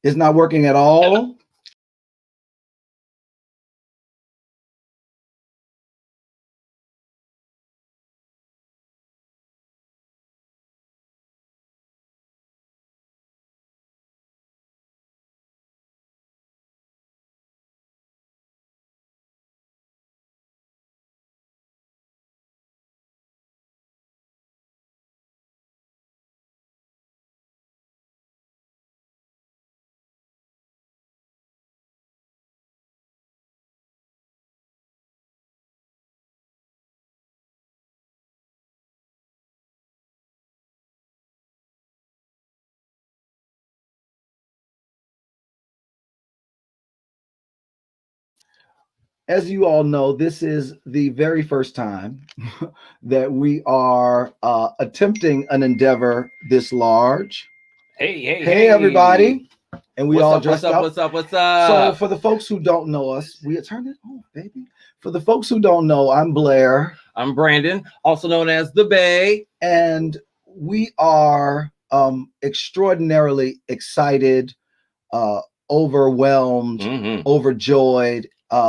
It's not working at all. As you all know, this is the very first time that we are attempting an endeavor this large. Hey, everybody. And we all dressed up. What's up? So for the folks who don't know us, we turned it on, baby. For the folks who don't know, I'm Blair. I'm Brandon, also known as the Bay. And we are extraordinarily excited, overwhelmed, overjoyed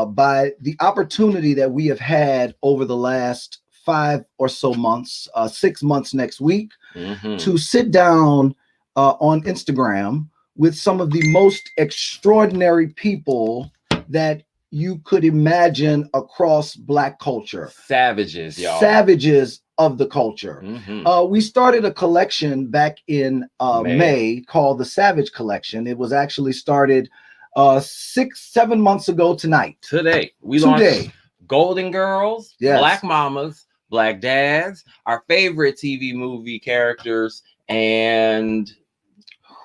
by the opportunity that we have had over the last 5 or so months, 6 months next week, to sit down on Instagram with some of the most extraordinary people that you could imagine across Black culture. Savages, y'all. Savages of the culture. We started a collection back in May called the Savage Collection. It was actually started 6-7 months ago tonight. Today. We launched Golden Girls, Black Mamas, Black Dads, our favorite TV movie characters, and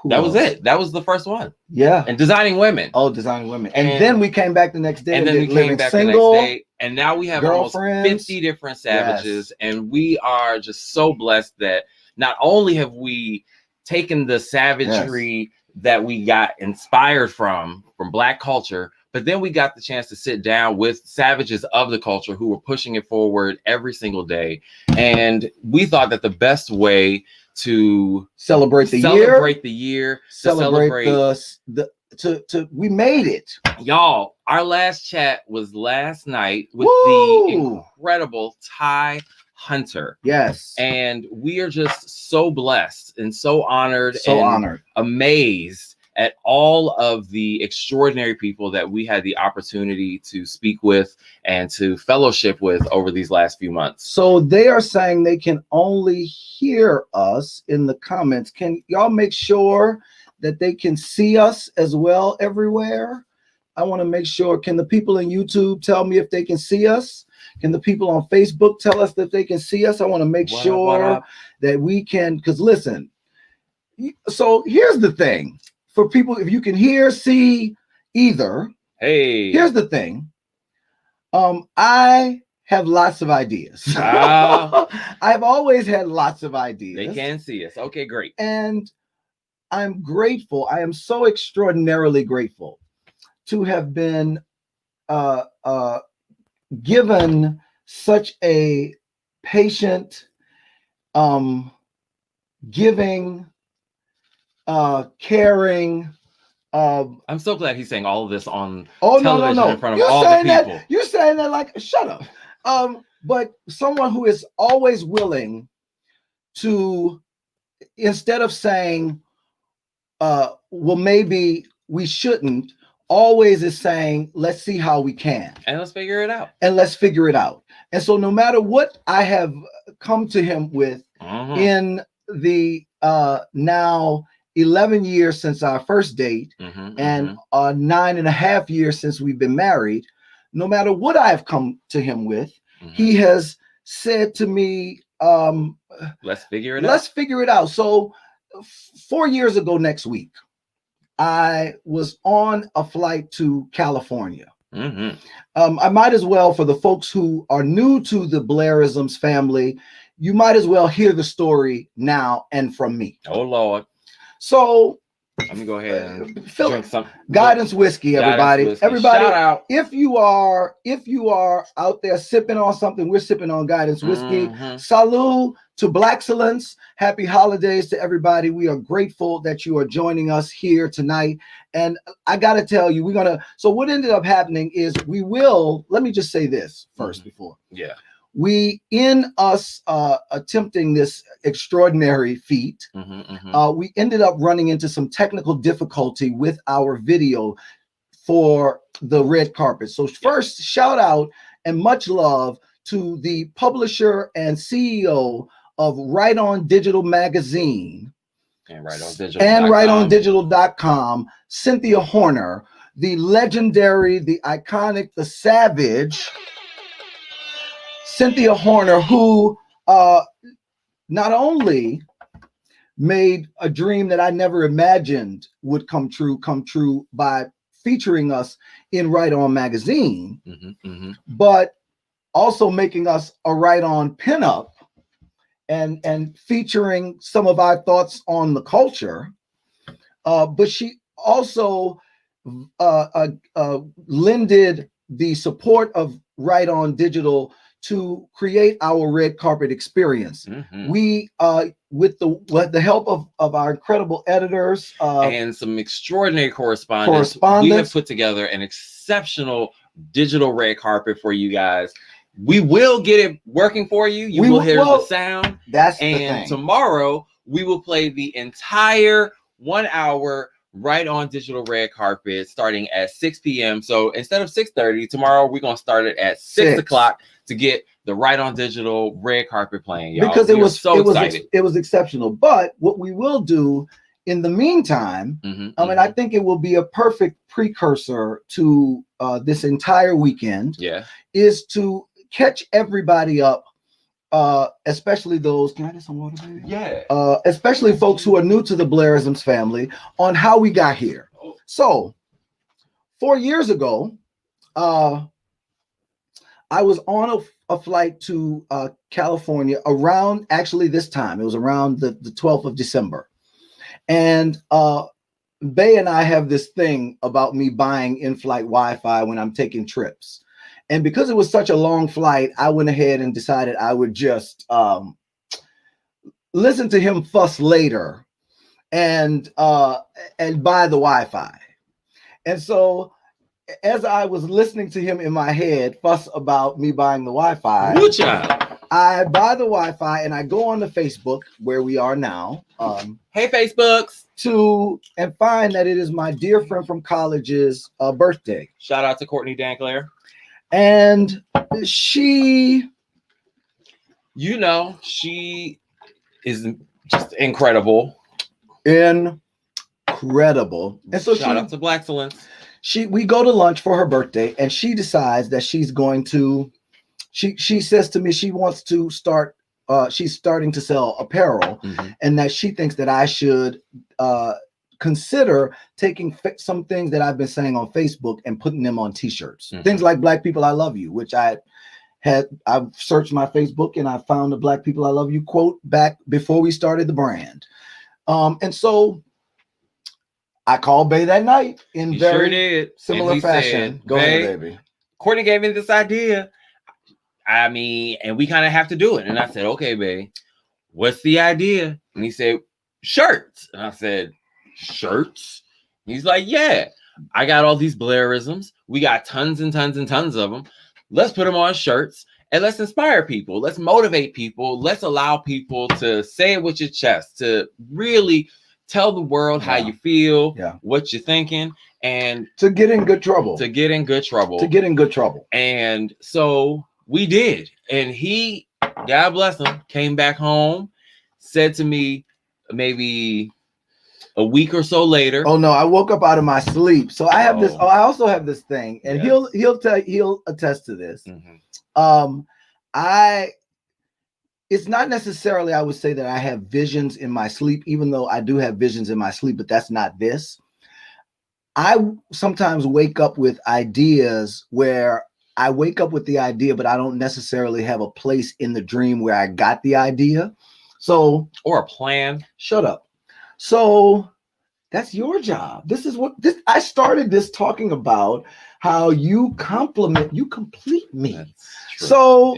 that was it. That was the first one. Yeah. And Designing Women. Oh, Designing Women. And then we came back the next day. And then we came back Single, the next day. And now we have almost 50 different savages. And we are just so blessed that not only have we taken the savagery that we got inspired from Black culture, but then we got the chance to sit down with savages of the culture who were pushing it forward every single day. And we thought that the best way to celebrate the year, we made it. Y'all, our last chat was last night with the incredible Ty Hunter. Yes. And we are just so blessed and so honored and amazed at all of the extraordinary people that we had the opportunity to speak with and to fellowship with over these last few months. So they are saying they can only hear us in the comments. Can y'all make sure that they can see us as well everywhere? I want to make sure. Can the people in YouTube tell me if they can see us? Can the people on Facebook tell us that they can see us? I want to make sure that we can, because listen, so here's the thing. For people, if you can hear, see either, here's the thing. I have lots of ideas. I've always had lots of ideas. They can see us. Okay, great. And I'm grateful. I am so extraordinarily grateful to have been given such a patient, giving, caring. I'm so glad he's saying all of this on television in front of all the people. You're saying that like, shut up. But someone who is always willing to, instead of saying, well, maybe we shouldn't, always is saying, let's see how we can. And let's figure it out. And so no matter what I have come to him with in the now 11 years since our first date and 9.5 years since we've been married, no matter what I have come to him with, he has said to me, let's figure it out. So 4 years ago next week, I was on a flight to California. I might as well, for the folks who are new to the BLAIRISMS family, you might as well hear the story now and from me. Oh, Lord. So Let me go ahead and drink some Guidance whiskey, everybody. Guidance whiskey. Everybody, shout out. If you are out there sipping on something, we're sipping on Guidance whiskey. Salud to BlaXellence. Happy holidays to everybody. We are grateful that you are joining us here tonight. And I got to tell you, so what ended up happening is let me just say this first before. Yeah. In us attempting this extraordinary feat, we ended up running into some technical difficulty with our video for the red carpet. So first, shout out and much love to the publisher and CEO of Right On Digital Magazine and RightOnDigital.com, Cynthia Horner, the legendary, the iconic, the savage Cynthia Horner, who not only made a dream that I never imagined would come true by featuring us in Right On Magazine, but also making us a Right On pinup and featuring some of our thoughts on the culture. But she also lended the support of Right On Digital to create our red carpet experience. We, with the help of our incredible editors and some extraordinary correspondents, we have put together an exceptional digital red carpet for you guys. We will get it working for you. You will hear the sound. That's and the thing. Tomorrow we will play the entire 1 hour Right On Digital red carpet starting at 6 p.m. So instead of 6:30, tomorrow we're gonna start it at 6 o'clock to get the Right On Digital red carpet playing, y'all. Because it was exceptional. But what we will do in the meantime, I think it will be a perfect precursor to this entire weekend. Yeah, is to catch everybody up. Especially those, can I get some water, baby? Yeah. Especially folks who are new to the BLAIRISMS family on how we got here. So 4 years ago, I was on a flight to California around, actually this time, it was around the 12th of December. And Bay and I have this thing about me buying in-flight Wi-Fi when I'm taking trips. And because it was such a long flight, I went ahead and decided I would just listen to him fuss later and buy the Wi-Fi. And so as I was listening to him in my head fuss about me buying the Wi-Fi, I buy the Wi-Fi and I go on to Facebook, where we are now. Hey, Facebooks. And find that it is my dear friend from college's birthday. Shout out to Courtney Danclair. And she is just incredible. And so shout out to BlaXellence. We go to lunch for her birthday, and she decides that she's going to, she says to me she wants to start, she's starting to sell apparel, and that she thinks that I should consider taking some things that I've been saying on Facebook and putting them on t-shirts. Things like Black People I Love You, which I've searched my Facebook and I found the Black People I Love You quote back before we started the brand. And so I called Bay that night in very similar fashion. Go ahead, baby. Courtney gave me this idea. And we kind of have to do it. And I said, okay, Bay, what's the idea? And he said, shirts. And I said, shirts? He's like, yeah, I got all these BLAIRISMs. We got tons and tons and tons of them. Let's put them on shirts and let's inspire people. Let's motivate people. Let's allow people to say it with your chest, to really tell the world how you feel, what you're thinking, and to get in good trouble. And so we did. And he, God bless him, came back home, said to me maybe a week or so later. Oh no, I woke up out of my sleep. So I have this. Oh, I also have this thing, and he'll attest to this. It's not necessarily, I would say, that I have visions in my sleep, even though I do have visions in my sleep, but that's not this. I sometimes wake up with ideas where I wake up with the idea, but I don't necessarily have a place in the dream where I got the idea. So, or a plan. Shut up. So That's your job. This is what this. I started this talking about how you complete me. So,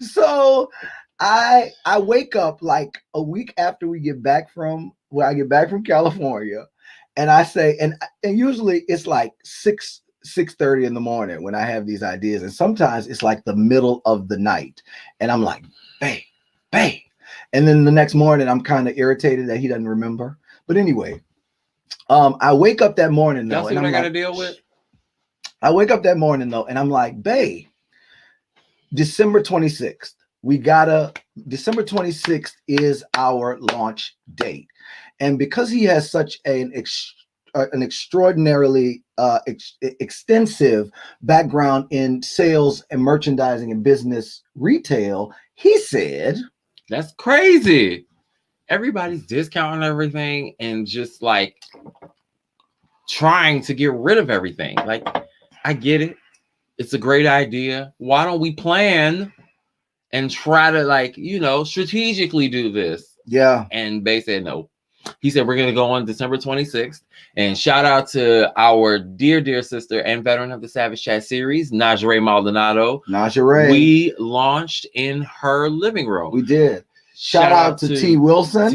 so I wake up like a week after we get back from I get back from California, and I say, and usually it's like 6:30 in the morning when I have these ideas, and sometimes it's like the middle of the night, and I'm like, babe, and then the next morning I'm kind of irritated that he doesn't remember. But anyway, I wake up that morning though, and I got to deal with. I wake up that morning though, and I'm like, babe, December 26th. December 26th is our launch date. And because he has such an extraordinarily extensive background in sales and merchandising and business retail, he said, that's crazy. Everybody's discounting everything and just like trying to get rid of everything. Like, I get it. It's a great idea. Why don't we plan and try to, like, strategically do this? Yeah. And Bay said no. He said, we're going to go on December 26th. And shout out to our dear sister and veteran of the Savage Chat series, Najee Maldonado. Najee. We launched in her living room. We did. Shout out to T. Wilson.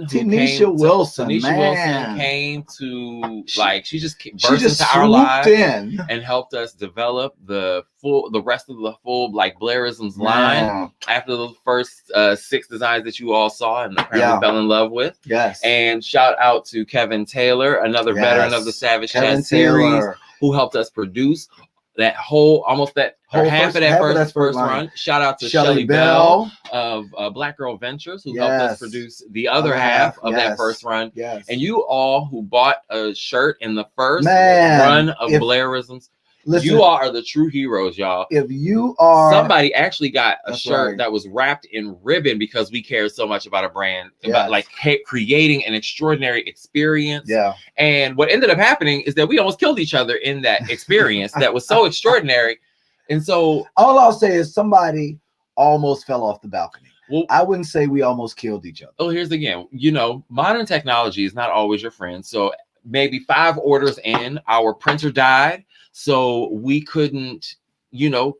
Tanisha Wilson came to, like, she just burst into our lives and helped us develop the rest of the full, like, BLAIRISMS line after the first 6 designs that you all saw and apparently fell in love with. Yes. And shout out to Kevin Taylor, another veteran of the Savage Chat series, who helped us produce that whole half of that first run. Shout out to Shelly Bell of Black Girl Ventures, who helped us produce the other half of that first run. Yes. And you all who bought a shirt in the first run of BLAIRISMS, you all are the true heroes, y'all. If you are, somebody actually got a shirt that was wrapped in ribbon because we care so much about a brand, about like creating an extraordinary experience. Yeah. And what ended up happening is that we almost killed each other in that experience that was so extraordinary. And so all I'll say is somebody almost fell off the balcony. Well, I wouldn't say we almost killed each other. Oh, here's again, modern technology is not always your friend. So maybe 5 orders in, our printer died. So we couldn't,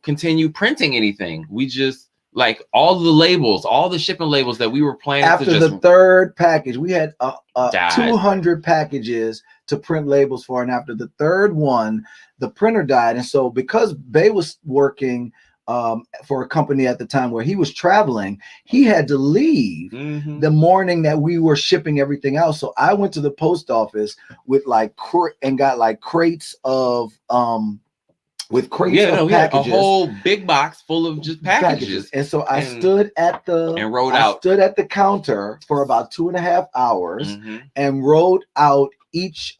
continue printing anything. We just, like, all the labels, all the shipping labels that we were planning after the 3rd package, we had 200 packages to print labels for. And after the 3rd one, the printer died. And so because Bay was working for a company at the time where he was traveling, he had to leave the morning that we were shipping everything out. So I went to the post office with got crates of packages, a whole big box full of just packages. And so I stood at the counter for about 2.5 hours and wrote out each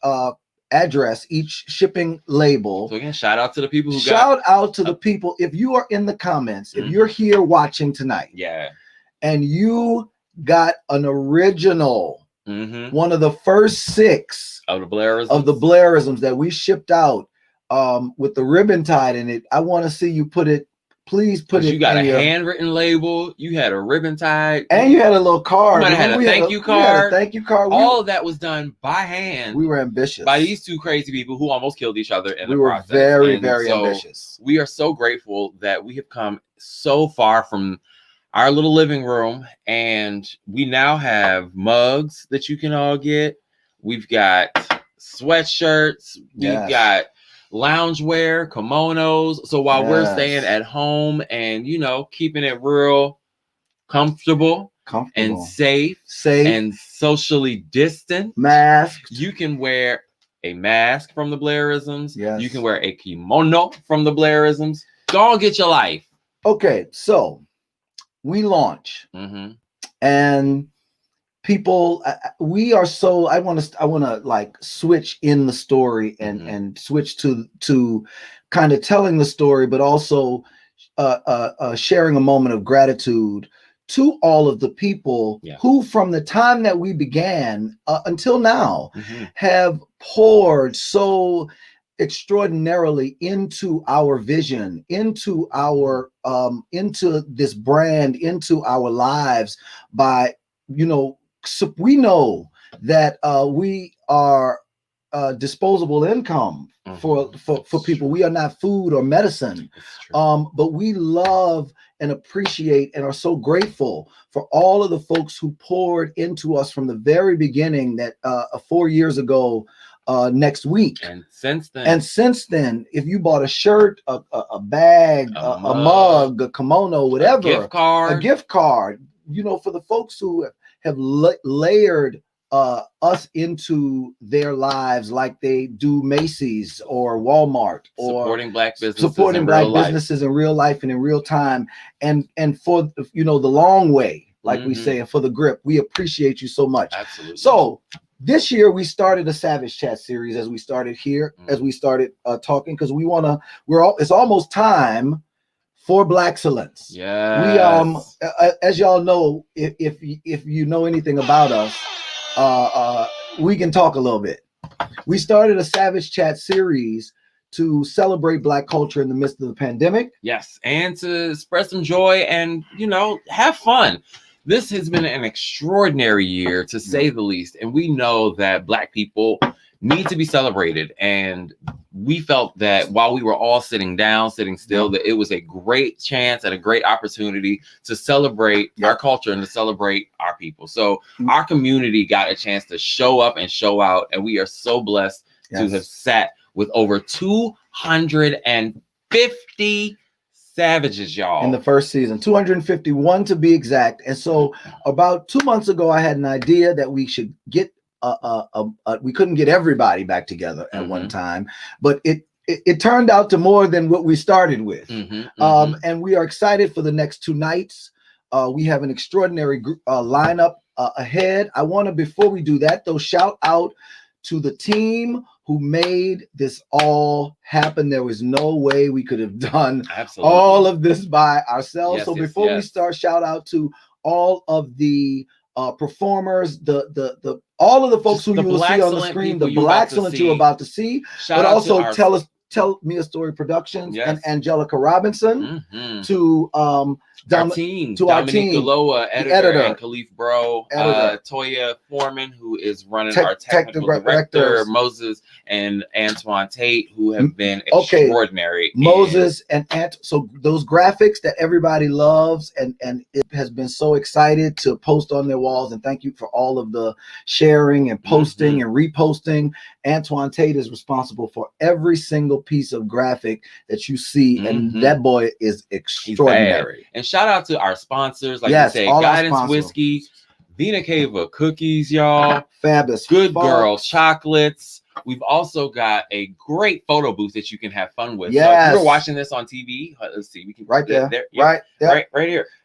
address, each shipping label. So again, shout out to the people who the people. If you are in the comments, if you're here watching tonight, and you got an original, one of the first 6 of the BLAIRISMS that we shipped out with the ribbon tied in it, I want to see you put it. Please put it. You got a handwritten label. You had a ribbon tied, and you had a little card. You had a thank you card. Thank you card. All of that was done by hand. We were ambitious by these 2 crazy people who almost killed each other in the process. We were very ambitious. We are so grateful that we have come so far from our little living room, and we now have mugs that you can all get. We've got sweatshirts. We've got loungewear, kimonos. So while we're staying at home and keeping it real comfortable and safe and socially distant, masked, you can wear a mask from the BLAIRISMS. You can wear a kimono from the BLAIRISMS. Go and get your life. Okay, so we launch and people, we are so, I want to like switch in the story and switch to kind of telling the story, but also sharing a moment of gratitude to all of the people who, from the time that we began until now, have poured so extraordinarily into our vision, into our into this brand, into our lives by, so we know that we are disposable income for people. We are not food or medicine, but we love and appreciate and are so grateful for all of the folks who poured into us from the very beginning. That 4 years ago next week, and since then, if you bought a shirt, a bag, a mug, a kimono, whatever, a gift card, you know, for the folks who have layered us into their lives like they do Macy's or Walmart, or supporting black businesses in real life and in real time, and for, you know, the long way, like we say, and for the grip. We appreciate you so much. Absolutely. So this year we started a Savage Chat series, as we started here, as we started talking, because it's almost time for BlaXellence. Yeah. We as y'all know, if you know anything about us, we can talk a little bit. We started a Savage Chat series to celebrate Black culture in the midst of the pandemic. Yes, and to spread some joy and, you know, have fun. This has been an extraordinary year, to say the least, and we know that Black people need to be celebrated. And we felt that while we were all sitting still, that it was a great chance and a great opportunity to celebrate our culture and to celebrate our people. So our community got a chance to show up and show out, and we are so blessed to have sat with over 250 Savages, y'all, in the first season, 251 to be exact. And so about 2 months ago, I had an idea that we should get we couldn't get everybody back together at one time, but it turned out to more than what we started with. And we are excited for the next 2 nights. We have an extraordinary lineup ahead. I want to, before we do that though, shout out to the team who made this all happen. There was no way we could have done all of this by ourselves. So before we start, shout out to all of the performers, the all of the folks who you will see on the screen, the BlaXellence you're about to see, but also Tell Me a Story Productions and Angelica Robinson, to our team, Dominique Galoa, editor, and Khalif Bro, Toya Foreman, who is running our technical director, Moses and Antoine Tate, who have been extraordinary. Moses and so those graphics that everybody loves, and it has been so excited to post on their walls, and thank you for all of the sharing and posting and reposting. Antoine Tate is responsible for every single piece of graphic that you see, and that boy is extraordinary. And shout out to our sponsors, like you say, Guidance Whiskey, Vina Cava Cookies, y'all, Fabulous, Good Girl Chocolates. We've also got a great photo booth that you can have fun with. So if you're watching this on TV, let's see, we can right here.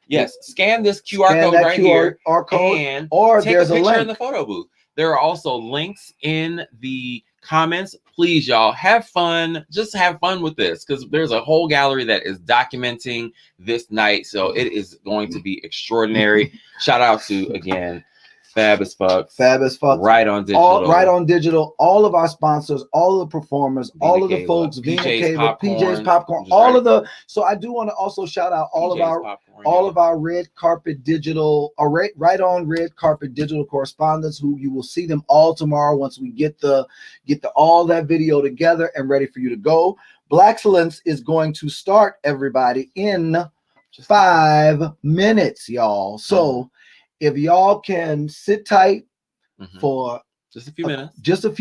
Yes, scan this QR code right here, and take a picture in the photo booth. There are also links in the comments. Please, y'all, have fun. Just have fun with this, because there's a whole gallery that is documenting this night. So it is going to be extraordinary. Shout out to, again, Fab as Fuck. Right on Digital. All of our sponsors, all of the performers, all of the folks, Vina Cava, PJ's Popcorn, all of the. So I do want to also shout out all of our red carpet digital, right on red carpet digital correspondents, who you will see them all tomorrow once we get all that video together and ready for you to go. BlaXellence is going to start, everybody, in 5 minutes, y'all. So if y'all can sit tight for just a few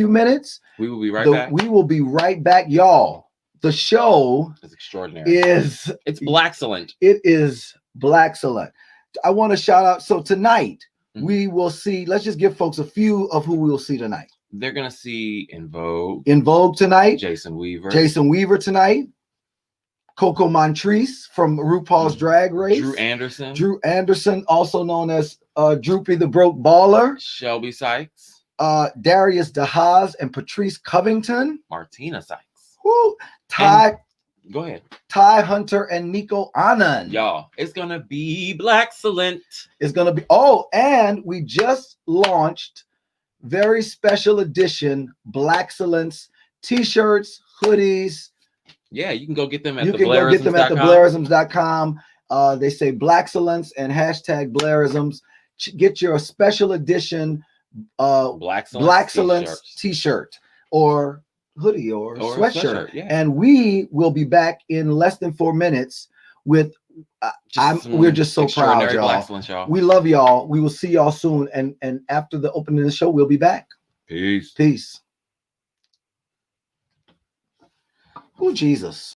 minutes, we will be right back. We will be right back, y'all. The show is extraordinary. It's BlaXellent. It is BlaXellent. I want to shout out. So tonight we will see. Let's just give folks a few of who we will see tonight. They're gonna see In Vogue tonight. Jason Weaver tonight. Coco Montrese from RuPaul's Drag Race. Drew Anderson, also known as Droopy the Broke Baller. Shelby Sykes. Darius DeHaas and Patrice Covington. Martina Sykes. Woo. Go ahead. Ty Hunter and Nico Anand. Y'all, it's going to be BlaXellent. It's going to be, and we just launched very special edition BlaXellence t-shirts, hoodies. Yeah, you can go get them at the BLAIRISMS.com. They say BlaXellence and hashtag BLAIRISMS. Get your special edition BlaXellence t-shirt or hoodie or sweatshirt. Yeah. And we will be back in less than 4 minutes with we're just so proud, y'all. We love y'all. We will see y'all soon. And after the opening of the show, we'll be back. Peace. Oh, Jesus.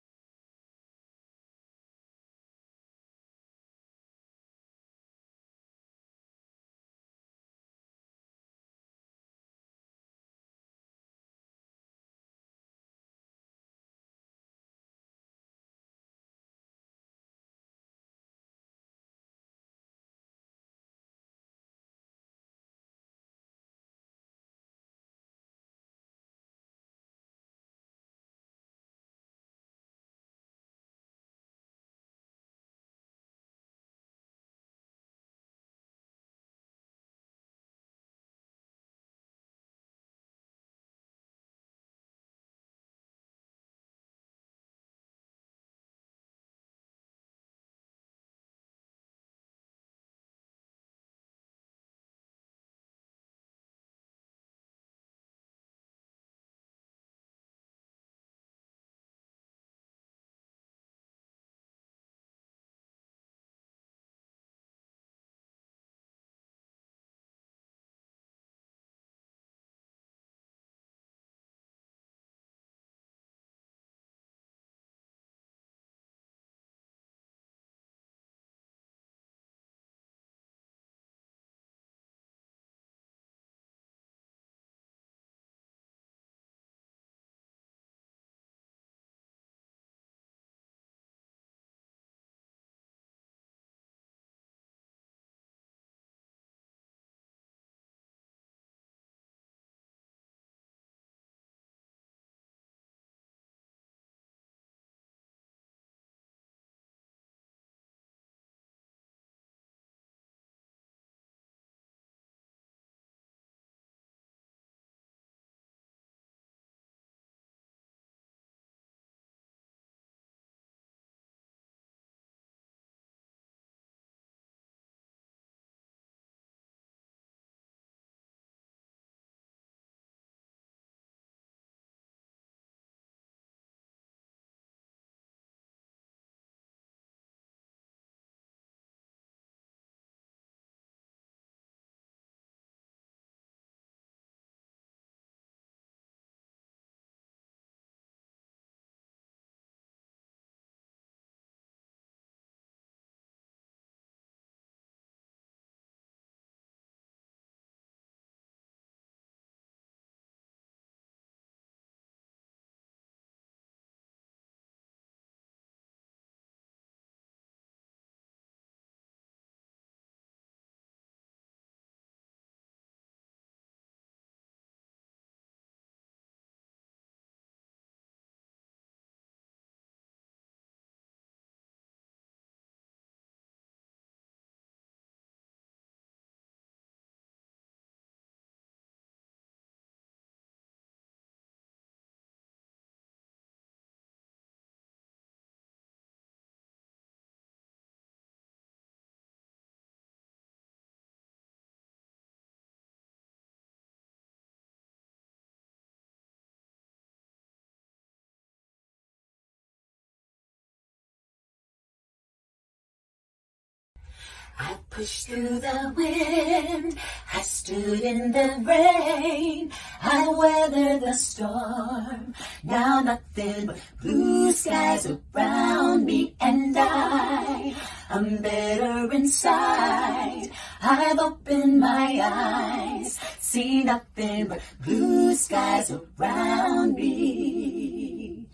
I pushed through the wind, I stood in the rain, I weathered the storm, now nothing but blue skies around me, and I'm better inside. I've opened my eyes, see nothing but blue skies around me.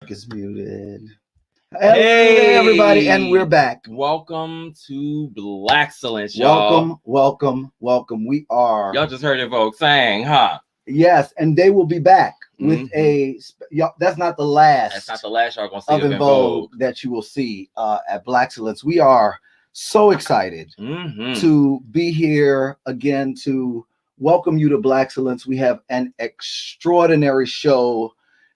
mic is muted. Hey, everybody, and we're back. Welcome to BlaXellence, y'all. Welcome. We are. Y'all just heard it, folks saying, huh? Yes, and they will be back with that's not the last. That's not the last y'all gonna see of En Vogue that you will see at BlaXellence. We are so excited to be here again to welcome you to BlaXellence. We have an extraordinary show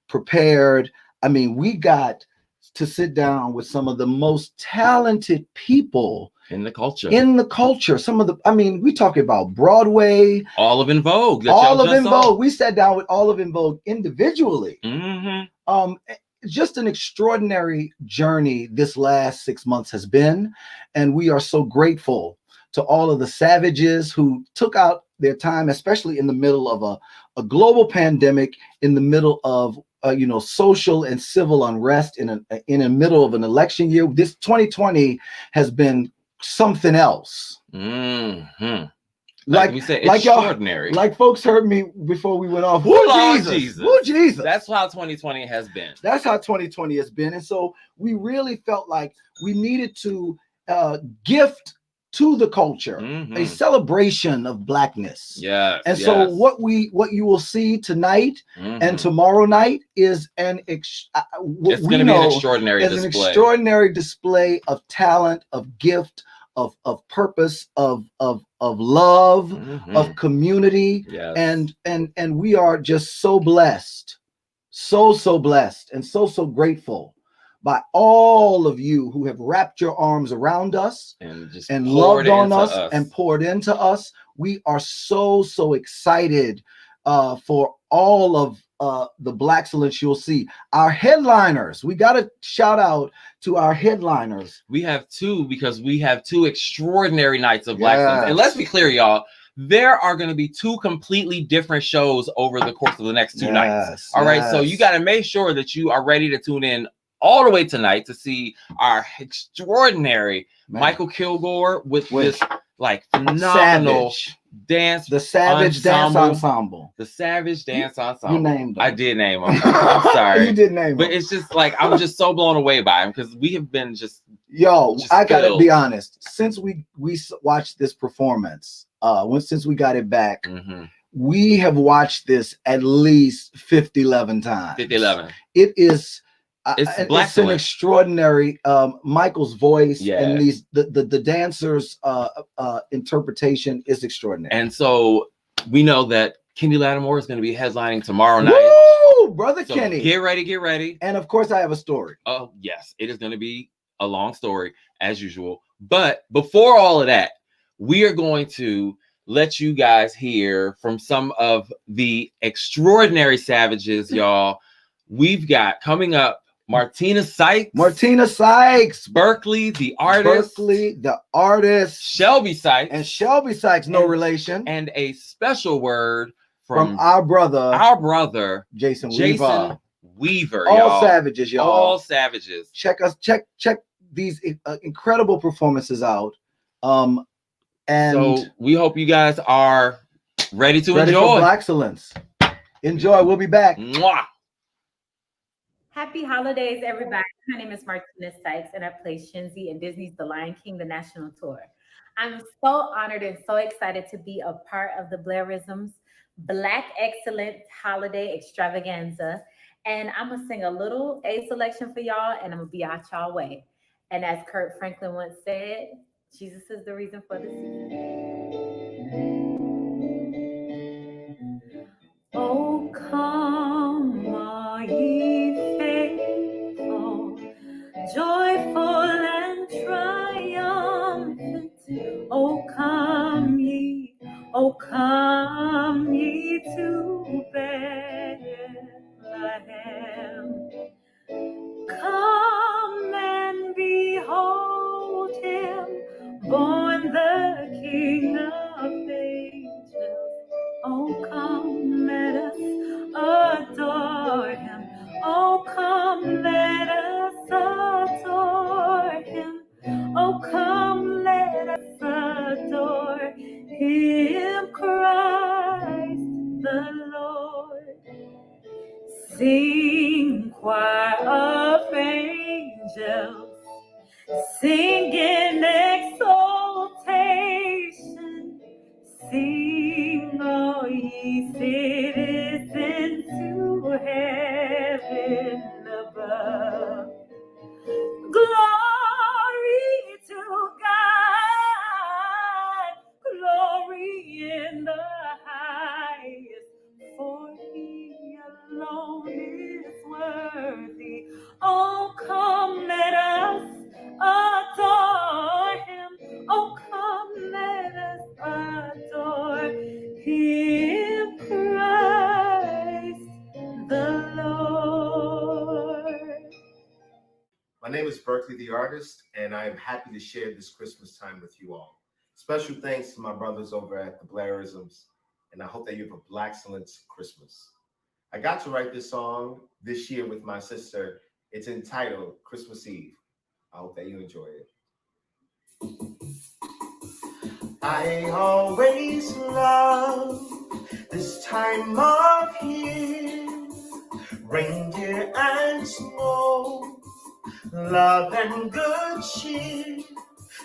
prepared. I mean, we got to sit down with some of the most talented people in the culture. Some of the, I mean, we talking about Broadway. All of En Vogue. All of En Vogue. We sat down with all of En Vogue individually. Just an extraordinary journey this last 6 months has been. And we are so grateful to all of the savages who took out their time, especially in the middle of a global pandemic, in the middle of social and civil unrest, in the middle of an election year. This 2020 has been something else. Like we said, extraordinary. Like folks heard me before we went off. Woo, Jesus. Woo, Jesus. That's how 2020 has been. That's how 2020 has been. And so we really felt like we needed to gift to the culture a celebration of Blackness. Yes. And so what you will see tonight and tomorrow night is it's going to be an extraordinary display of talent, of gift, of purpose, of love, of community. Yes. And we are just so blessed, so blessed, and so grateful by all of you who have wrapped your arms around us and loved on us and poured into us. We are so excited for all of the BlaXellence you'll see. Our headliners, we got to shout out to our headliners. We have two, because we have two extraordinary nights of BlaXellence. And let's be clear, y'all, there are going to be two completely different shows over the course of the next two nights. All right, so you got to make sure that you are ready to tune in all the way tonight to see our extraordinary Michael Kilgore with this like phenomenal dance, the Savage Dance Ensemble. The Savage Dance Ensemble. You named them. I did name them. I'm sorry. You did name them. But it's just like, I'm just so blown away by them, because we have been just I gotta be honest. Since we watched this performance, since we got it back, we have watched this at least 11 times. It is. It's an extraordinary Michael's voice and the dancers interpretation is extraordinary. And so we know that Kenny Lattimore is going to be headlining tomorrow night. Woo, brother Kenny. Get ready. And of course I have a story. Oh yes, it is going to be a long story as usual. But before all of that, we are going to let you guys hear from some of the extraordinary savages, y'all. We've got coming up Martina Sykes, Berkeley, the artist, Shelby Sykes, no relation, and a special word from our brother, Jason Weaver. All y'all. Savages, y'all. All savages. Check these incredible performances out. And so we hope you guys are ready to enjoy. For BlaXellence. Enjoy. We'll be back. Mwah. Happy holidays, everybody. My name is Martina Sykes, and I play Shinzi in Disney's The Lion King, the National Tour. I'm so honored and so excited to be a part of the BLAIRISMS BlaXellence Holiday Extravaganza. And I'm going to sing a little A selection for y'all, and I'm going to be out y'all way. And as Kurt Franklin once said, Jesus is the reason for the season. Oh, come, all ye faithful, joyful and triumphant. Oh, come ye to Bethlehem. Come and behold him, born the King of Sing choir of angels, singing exaltation. Sing, all ye citizens to heaven above. Glory to God, glory in the highest, for he alone is worthy. Oh, come, let us adore him. Oh, come, let us adore him, Christ the Lord. My name is Berkeley the Artist, and I am happy to share this Christmas time with you all. Special thanks to my brothers over at the BLAIRISMS, and I hope that you have a BlaXellence Christmas. I got to write this song this year with my sister. It's entitled Christmas Eve. I hope that you enjoy it. I always love this time of year, reindeer and snow, love and good cheer.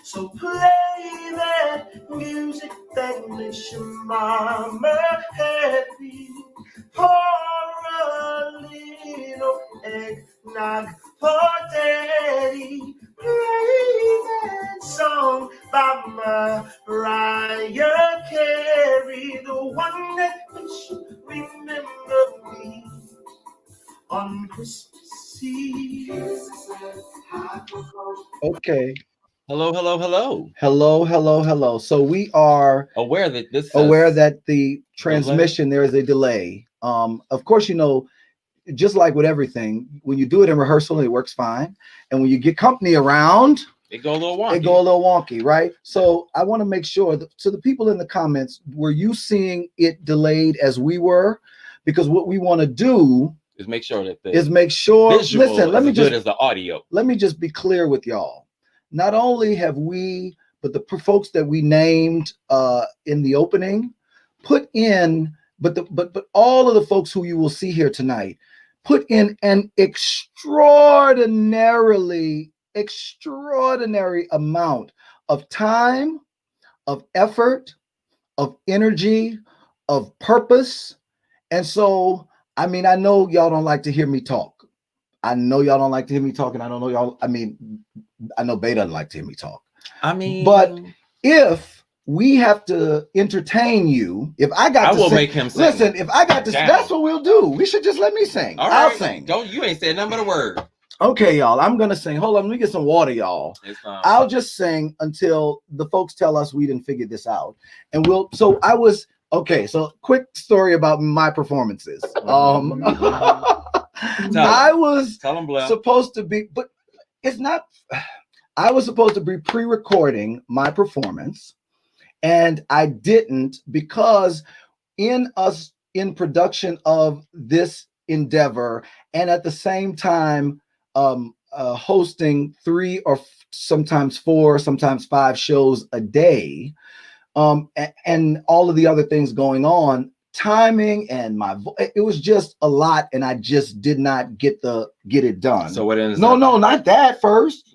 So play that music that makes your mama happy. Pour a little eggnog for daddy. Play that song by Mariah Carey, the one that makes you remember me on Christmas Eve. Okay. Hello, hello, hello. Hello, hello, hello. So we are aware that the transmission, there is a delay. Of course, you know, just like with everything, when you do it in rehearsal, it works fine. And when you get company around, it go a little wonky. Right? So I want to make sure that, to the people in the comments, were you seeing it delayed as we were? Because what we want to do is make sure that listen, let me just, as the audio. Let me just be clear with y'all. Not only have we, but the folks that we named in the opening put in, but all of the folks who you will see here tonight put in an extraordinary amount of time, of effort, of energy, of purpose. And so, I mean, I know y'all don't like to hear me talk. I know y'all don't like to hear me talk, and I don't know y'all. I mean, I know Bay doesn't like to hear me talk. I mean, but if we have to entertain you, if I got to will sing, make him sing. Listen, if I got to, that's what we'll do. We should just let me sing. All I'll right. sing. Don't, you ain't said nothing but a word. Okay, y'all, I'm gonna sing. Hold on, let me get some water, y'all. I'll just sing until the folks tell us we didn't figure this out, and we'll. So I was okay. So quick story about my performances. I was supposed to be, but it's not. I was supposed to be pre-recording my performance, and I didn't, because in production of this endeavor, and at the same time hosting 3 or sometimes 4, sometimes 5 shows a day, and all of the other things going on, timing and it was just a lot, and I just did not get it done. So what is no, not that first.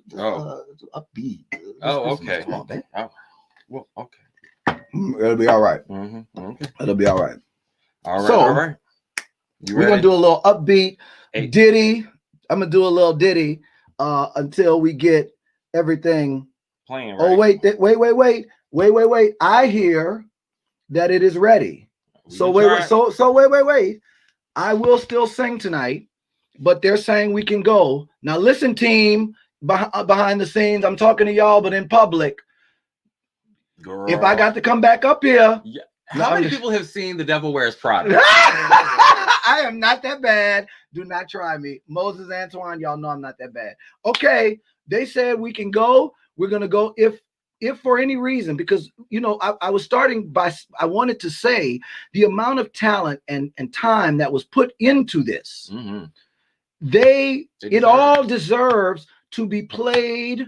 Upbeat. Okay. Come on, man. Well, okay. It'll be all right. Okay. It'll be all right. All right. So, all right. We're gonna do a little upbeat ditty. I'm gonna do a little ditty until we get everything playing. Right. Oh, wait. I hear that it is ready. So wait. I will still sing tonight, but they're saying we can go. Now listen, team, behind the scenes, I'm talking to y'all, but in public. Girl. If I got to come back up here. Yeah. How many people have seen The Devil Wears Prada? I am not that bad. Do not try me. Moses Antoine, y'all know I'm not that bad. Okay, they said we can go. We're going to go if for any reason, because, you know, I was starting by, I wanted to say the amount of talent and time that was put into this. Mm-hmm. It all deserves to be played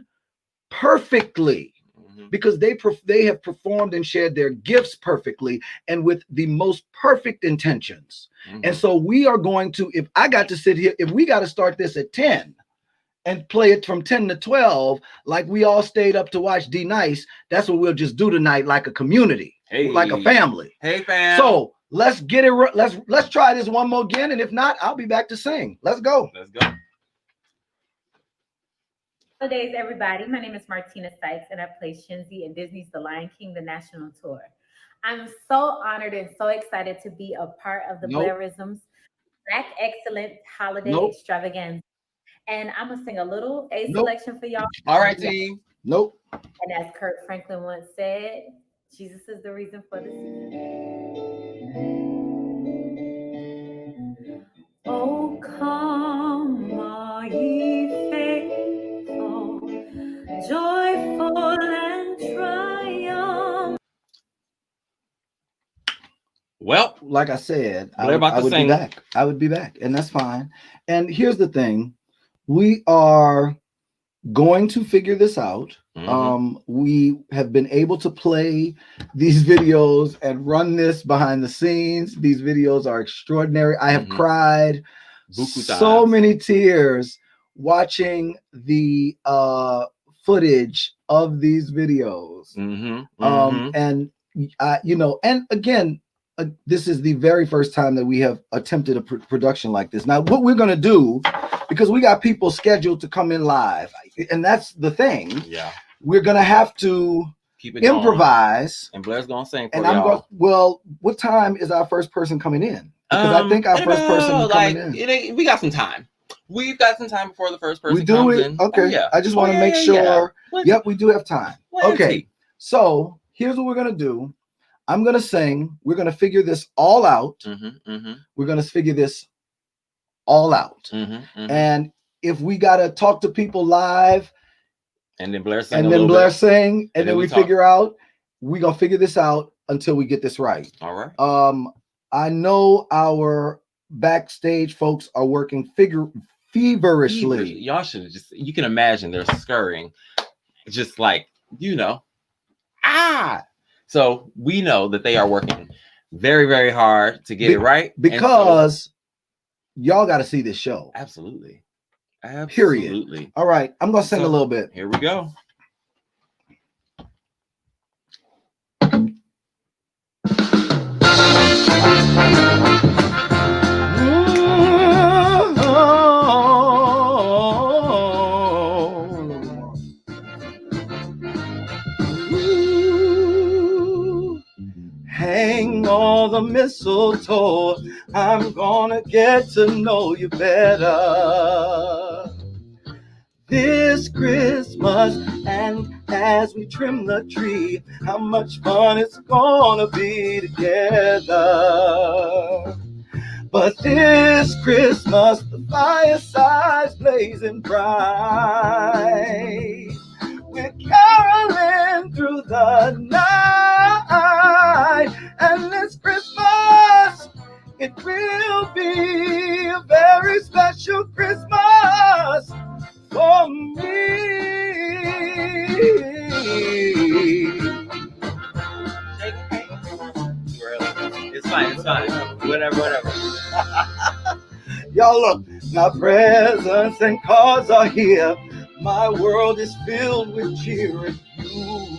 perfectly. Mm-hmm. because they have performed and shared their gifts perfectly and with the most perfect intentions. And so we are going to, if I got to sit here, if we got to start this at 10 and play it from 10 to 12, like we all stayed up to watch D Nice, that's what we'll just do tonight, like a community, like a family. Hey, fam. So let's get it. Let's try this one more again. And if not, I'll be back to sing. Let's go. Let's go. Holidays, everybody. My name is Martina Sykes, and I play Shinzi in Disney's The Lion King, the National Tour. I'm so honored and so excited to be a part of the BLAIRISMS BlaXellence Holiday Extravaganza. And I'm going to sing a little selection for y'all. All right, team. Nope. And as Kirk Franklin once said, Jesus is the reason for the season. Oh, come, all ye faithful, joyful and triumph. Well, like I said, I would be back. I would be back, and that's fine. And here's the thing. We are going to figure this out. We have been able to play these videos and run this behind the scenes. These videos are extraordinary. I have cried so many tears watching the footage of these videos. And you know, and again, this is the very first time that we have attempted a production like this. Now, what we're going to do, because we got people scheduled to come in live, and that's the thing. Yeah, we're going to have to keep it improvise. And Blair's going to sing for and I'm going. Well, what time is our first person coming in? Because I think our first person is coming in. We got some time. We've got some time before the first person we do comes it. in. Okay. Oh, yeah. I just want to make sure. Yep, we do have time. Okay. So here's what we're going to do. I'm going to sing. We're going to figure this all out. We're going to figure this all out. And if we got to talk to people live, and then Blair sing, and then we figure out, we're going to figure this out until we get this right. All right. I know our backstage folks are working feverishly. Y'all should just, you can imagine they're scurrying, just like, you know, So we know that they are working very, very hard to get it right. Because y'all got to see this show. Absolutely. Period. All right. I'm going to sing a little bit. Here we go. Hang all the mistletoe, I'm gonna get to know you better this Christmas. And as we trim the tree, how much fun it's gonna be together. But this Christmas, the fireside's blazing bright. We're caroling through the night, and this Christmas, it will be a very special Christmas for me. It's fine, whatever. Y'all look, my presents and cards are here. My world is filled with cheer and you.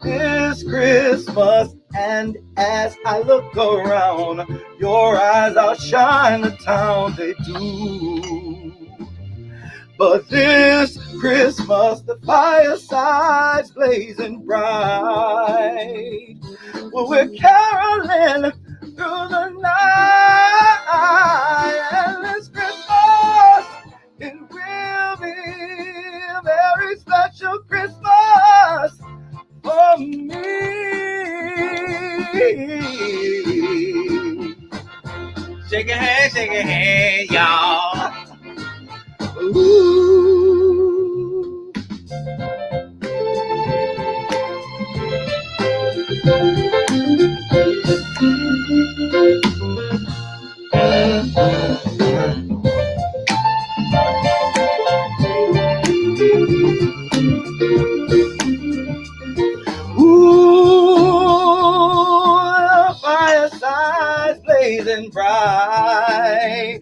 This Christmas, and as I look around, your eyes outshine the town, they do. But this Christmas, the fireside's blazing bright. Well, we're caroling through the night, and this Christmas, it will be a very special Christmas for me. Shake your hand, y'all. Ooh. blazing bright,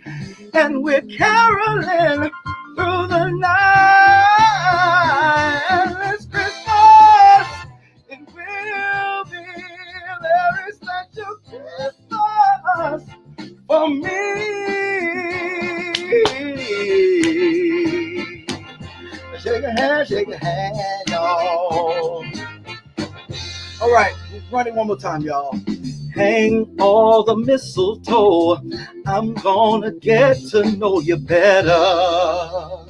and we're caroling through the night. And this Christmas, it will be a very special Christmas for me. Shake a hand, y'all. All right, running one more time, y'all. Hang all the mistletoe. I'm gonna get to know you better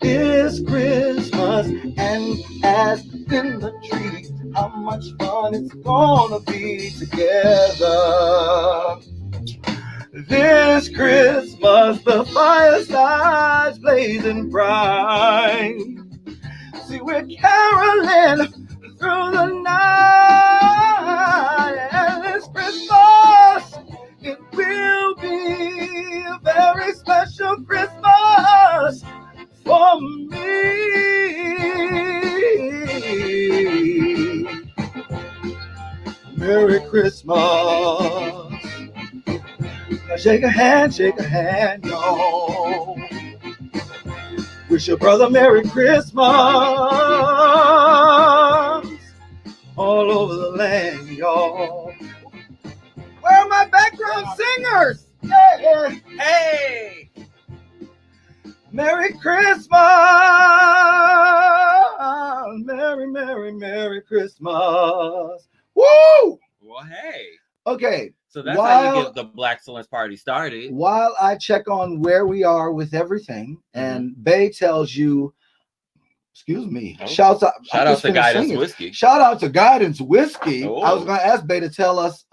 this Christmas, and as in the tree, how much fun it's gonna be together. This Christmas, the fireside's blazing bright. See, we're caroling through the night, and this Christmas, it will be a very special Christmas for me. Merry Christmas. Now shake a hand, y'all. Wish your brother Merry Christmas all over the land, y'all. Where are my background singers? Yeah. Hey! Merry Christmas! Merry Christmas! Woo! Well, hey. Okay. So that's how you get the BlaXellence party started. While I check on where we are with everything, and Bay tells you, excuse me, shout out to Guidance Whiskey. Shout out to Guidance Whiskey. Oh. I was going to ask Bay to tell us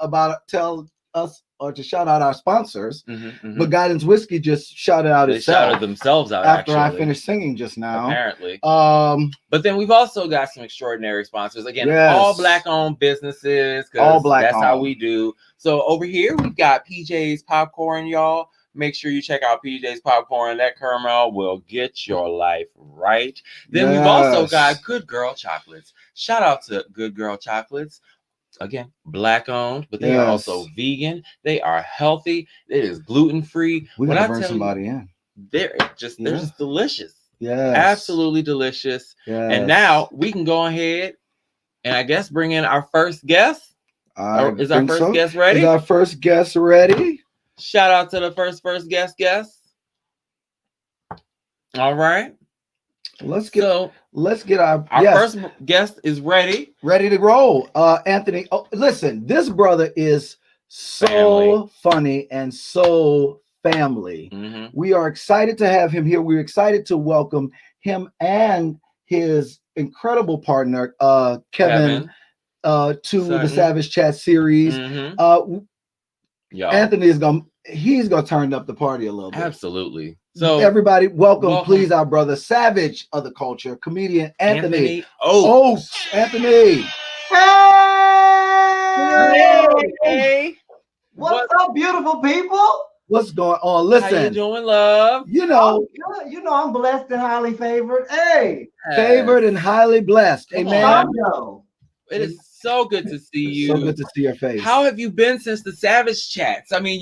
or to shout out our sponsors, but Guidance Whiskey just shouted out itself. They shouted themselves out after I finished singing just now. Apparently. But then we've also got some extraordinary sponsors. Again, all Black-owned businesses. All Black-owned. That's how we do. So over here, we've got PJ's Popcorn, y'all. Make sure you check out PJ's Popcorn. That caramel will get your life right. Then we've also got Good Girl Chocolates. Shout out to Good Girl Chocolates. Again, Black owned, but they are also vegan. They are healthy. It is gluten free. We gotta bring somebody in. They're just delicious. Yeah, absolutely delicious. Yes. And now we can go ahead and I guess bring in our first guest. Is our first guest ready? Is our first guest ready? Shout out to the first guest. All right. Let's get our first guest is ready to roll. Anthony, listen, this brother is so funny and so family. We are excited to have him here. We're excited to welcome him and his incredible partner, Kevin, to the Savage Chat series. Anthony is gonna turn up the party a little bit. Absolutely. So everybody, welcome, please, our brother Savage of the culture, comedian Anthony Oates. Anthony. Hey! What's up, beautiful people? What's going on? Listen, how you doing, love? I'm blessed and highly favored. Hey, favored and highly blessed. Amen. It is so good to see you. So good to see your face. How have you been since the Savage Chats? I mean,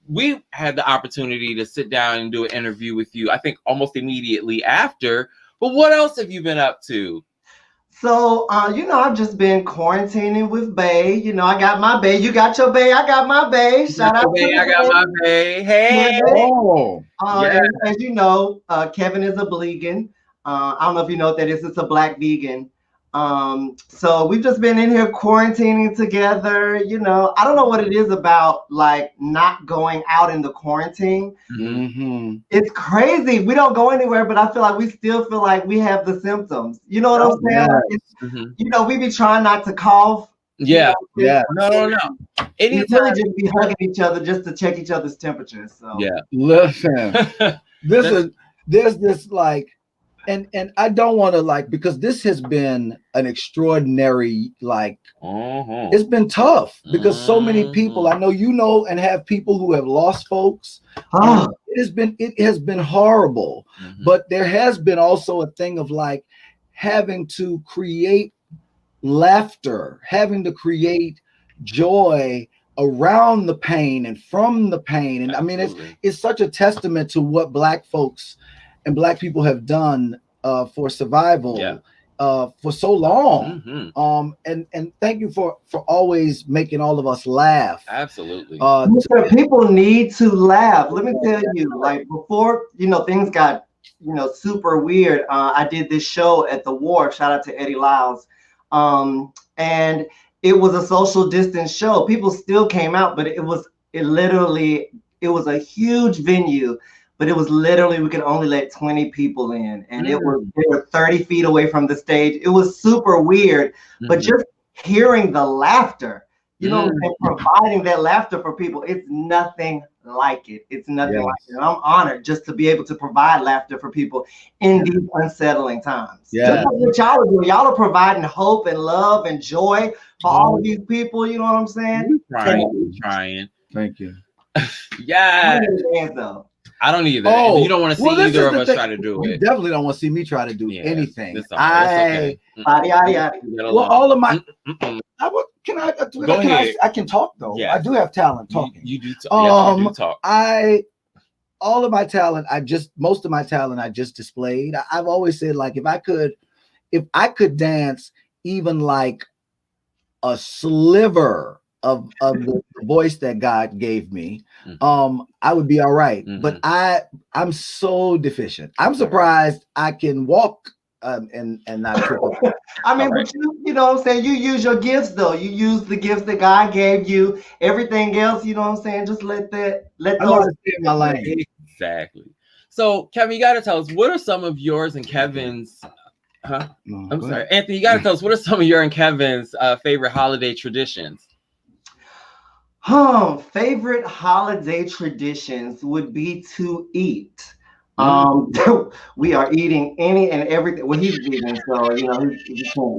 we had the opportunity to sit down and do an interview with you, I think almost immediately after. But what else have you been up to? So, I've just been quarantining with Bay. I got my Bay. You got your Bay. I got my Bay. Shout out to Bay. I got my Bay. Hey. As you know, Kevin is a vegan. I don't know if you know what that is. It's a Black vegan. So we've just been in here quarantining together. I don't know what it is about not going out in the quarantine. It's crazy. We don't go anywhere, but I feel like we still feel like we have the symptoms. You know what I'm saying? We be trying not to cough. No. Anytime just be hugging each other just to check each other's temperatures. So listen, there's this and I don't want to because this has been an extraordinary it's been tough because so many people I know and have people who have lost folks. It has been horrible, but there has been also a thing of having to create laughter, having to create joy around the pain and from the pain. And Absolutely. I mean, it's such a testament to what Black folks and Black people have done for survival for so long. And thank you for always making all of us laugh. Absolutely. People need to laugh. Let me tell you, like before, things got, super weird. I did this show at the Wharf. Shout out to Eddie Lyles. And it was a social distance show. People still came out, but it was a huge venue, but it was literally, we could only let 20 people in. And they were 30 feet away from the stage. It was super weird, but just hearing the laughter, and providing that laughter for people, it's nothing like it. It's nothing like it. And I'm honored just to be able to provide laughter for people in these unsettling times. Just like what y'all are doing. Y'all are providing hope and love and joy for all of these people. You know what I'm saying? Trying. Thank you. Yeah. I don't either. Oh, you don't want to see either of us try to do it. You definitely don't want to see me try to do anything. It's okay. Well, all of my. Go ahead. I can talk though. Yeah. I do have talent talking. You do. Yes, you do talk. All of my talent, most of my talent, I just displayed. I've always said, like, if I could dance even like a sliver of the voice that God gave me, I would be all right. But I'm so deficient. I'm surprised I can walk and not trip. I mean, but you know what I'm saying? You use your gifts though. You use the gifts that God gave you. Everything else, you know what I'm saying? Just let those stay in my lane. Exactly. So Kevin, you gotta tell us, what are some of yours and Kevin's I'm sorry, Anthony, you gotta tell us, what are some of your and Kevin's favorite holiday traditions? Favorite holiday traditions would be to eat. We are eating any and everything. Well, he's vegan, so he can't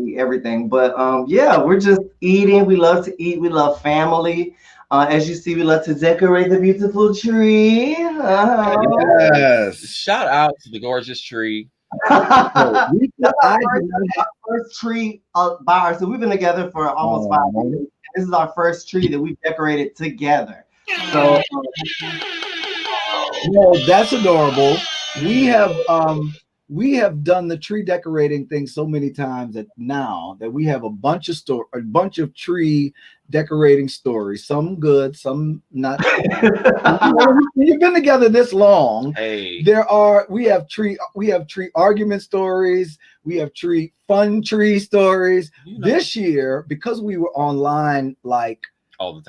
eat everything. But we're just eating. We love to eat. We love family. As you see, we love to decorate the beautiful tree. Yes. Shout out to the gorgeous tree. Our first tree by ourselves. We've been together for almost 5 years. This is our first tree that we've decorated together. So, that's adorable. We have done the tree decorating thing so many times that now that we have a bunch of tree decorating stories. Some good, some not. When you've been together this long, we have tree argument stories. We have fun tree stories. This year, because we were online like all the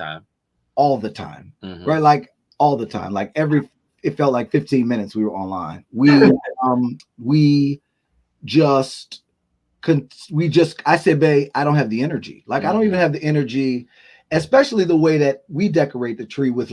time, right? Like all the time, like it felt like 15 minutes we were online. I said, babe, I don't have the energy. Like, I don't even have the energy, especially the way that we decorate the tree with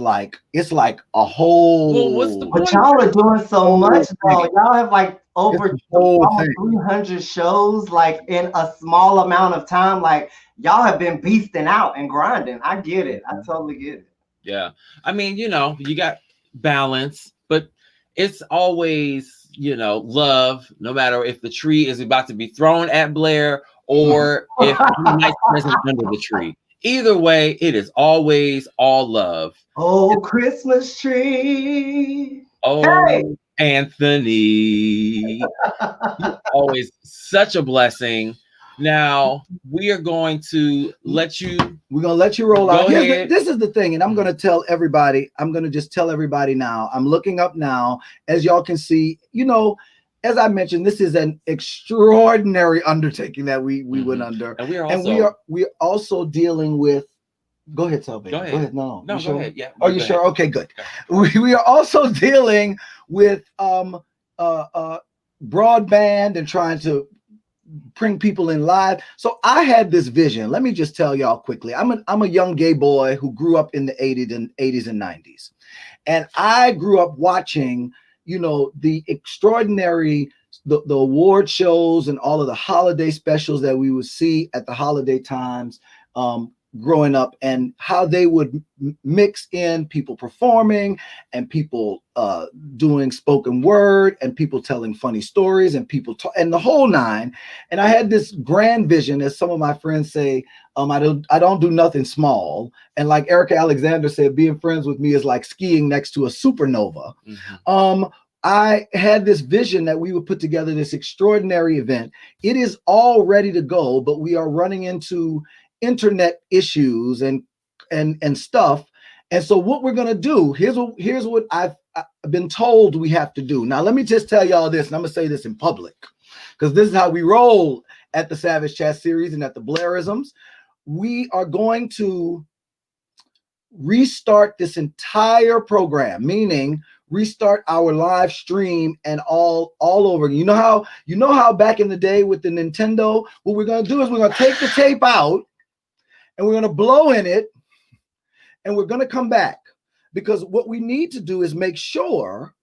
it's like a whole. Well, what's the point? But y'all are doing so much though. Y'all have like over 300 shows like in a small amount of time. Like y'all have been beasting out and grinding. I get it. I totally get it. Yeah. I mean, you got balance, but it's always, love, no matter if the tree is about to be thrown at Blair or if a nice present under the tree. Either way, it is always all love. Oh, Christmas tree. Oh, hey. Anthony. You're always such a blessing. Now we are going to let you. We're gonna let you roll out. This is the thing, and I'm gonna tell everybody. I'm gonna just tell everybody now. I'm looking up now, as y'all can see. As I mentioned, this is an extraordinary undertaking that we went under, and we're also dealing with. Go ahead, Selby. Go ahead. No, go sure? ahead. Yeah. Are you sure? Okay, good. We are also dealing with broadband and trying to bring people in live. So I had this vision. Let me just tell y'all quickly. I'm a young gay boy who grew up in the 80s and 90s. And I grew up watching, the extraordinary, the award shows and all of the holiday specials that we would see at the holiday times. growing up, and how they would mix in people performing and people doing spoken word and people telling funny stories and people and the whole nine. And I had this grand vision, as some of my friends say, I don't do nothing small. And like Erica Alexander said, being friends with me is like skiing next to a supernova. Mm-hmm. I had this vision that we would put together this extraordinary event. It is all ready to go, but we are running into internet issues and stuff. And so what we're going to do, here's what I've been told we have to do. Now, let me just tell y'all this, and I'm going to say this in public, because this is how we roll at the Savage Chat series and at the BLAIRISMS. We are going to restart this entire program, meaning restart our live stream and all over. You know how back in the day with the Nintendo, what we're going to do is we're going to take the tape out and we're going to blow in it and we're going to come back, because what we need to do is make sure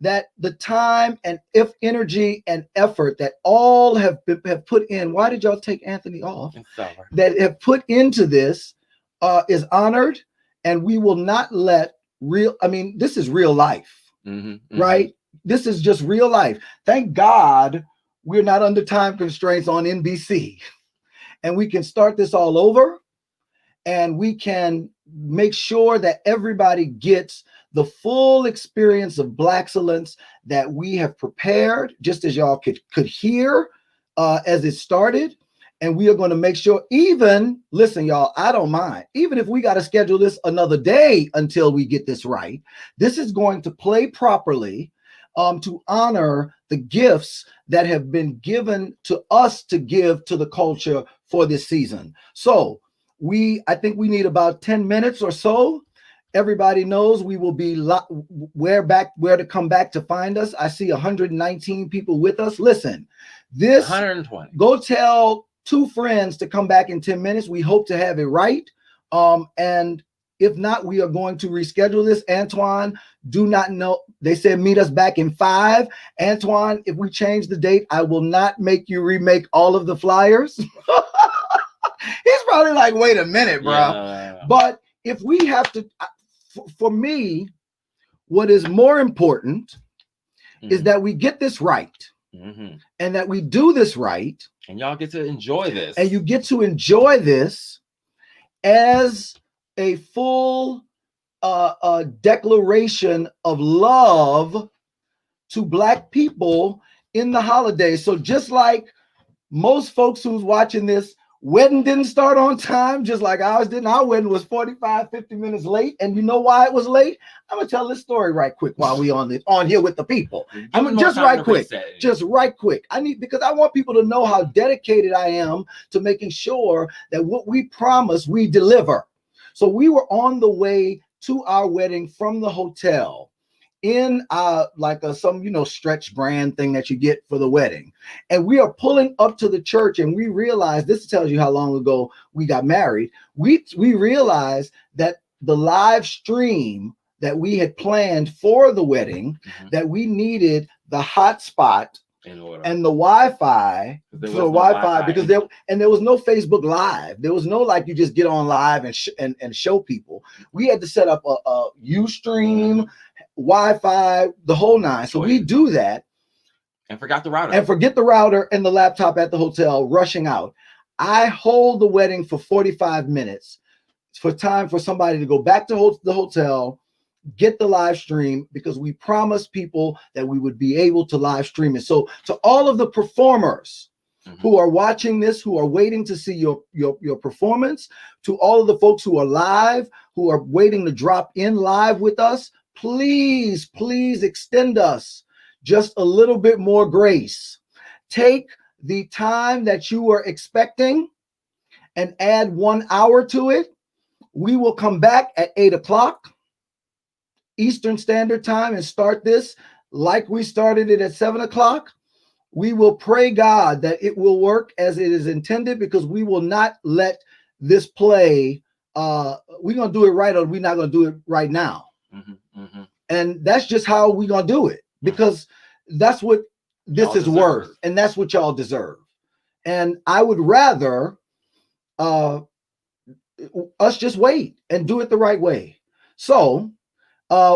that the time and energy and effort that all have put in, why did y'all take Anthony off? That have put into this is honored, and we will not let this is real life, right? This is just real life. Thank God we're not under time constraints on NBC, and we can start this all over, and we can make sure that everybody gets the full experience of BlaXellence that we have prepared, just as y'all could hear as it started. And we are going to make sure, listen, y'all, I don't mind. Even if we got to schedule this another day until we get this right, this is going to play properly to honor the gifts that have been given to us to give to the culture for this season. So I think we need about 10 minutes or so. Everybody knows we will be where to come back to find us. I see 119 people with us. Listen, this 120. Go tell 2 friends to come back in 10 minutes. We hope to have it right. And if not, we are going to reschedule this. Antoine, do not know. They said meet us back in 5. Antoine, if we change the date, I will not make you remake all of the flyers. He's probably like, wait a minute, bro. Yeah. But if we have to, for me, what is more important is that we get this right, and that we do this right. And y'all get to enjoy this. And you get to enjoy this as a full declaration of love to Black people in the holidays. So just like most folks who's watching this, wedding didn't start on time, just like ours didn't. Our wedding was 45, 50 minutes late. And you know why it was late? I'm gonna tell this story right quick while we on here with the people. Just right quick. Because I want people to know how dedicated I am to making sure that what we promise, we deliver. So we were on the way to our wedding from the hotel in some stretch brand thing that you get for the wedding, and we are pulling up to the church, and we realize, this tells you how long ago we got married. We realized that the live stream that we had planned for the wedding, that we needed the hotspot and the Wi-Fi because there was no Facebook Live. There was no like you just get on live and show people. We had to set up a Ustream, Wi-Fi, the whole nine. So we do that and forget the router and the laptop at the hotel, rushing out. I hold the wedding for 45 minutes for time for somebody to go back to the hotel, get the live stream, because we promised people that we would be able to live stream it. So to all of the performers who are watching this, who are waiting to see your performance, to all of the folks who are live, who are waiting to drop in live with us, please extend us just a little bit more grace. Take the time that you were expecting and add 1 hour to it. We will come back at 8 o'clock Eastern Standard Time and start this like we started it at 7 o'clock. We will pray God that it will work as it is intended, because we will not let this play. We're going to do it right, or we're not going to do it right now. And that's just how we're going to do it, because that's what this is worth, and that's what y'all deserve. And I would rather us just wait and do it the right way. So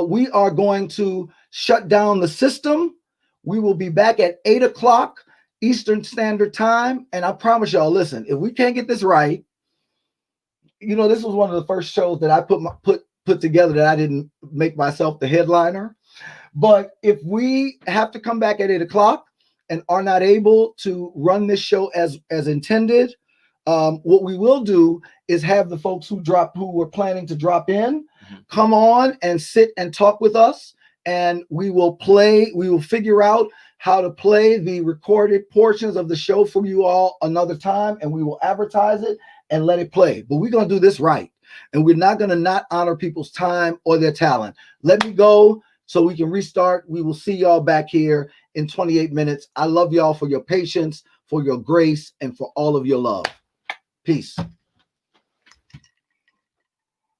we are going to shut down the system. We will be back at 8 o'clock Eastern Standard Time. And I promise y'all, listen, if we can't get this right, you know, this was one of the first shows that I put together that I didn't make myself the headliner. But if we have to come back at 8 o'clock and are not able to run this show as intended, what we will do is have the folks who were planning to drop in, come on and sit and talk with us, and we will figure out how to play the recorded portions of the show for you all another time, and we will advertise it and let it play. But we're going to do this right, and we're not going to not honor people's time or their talent. Let me go so we can restart. We will see y'all back here in 28 minutes. I love y'all for your patience, for your grace, and for all of your love. Peace.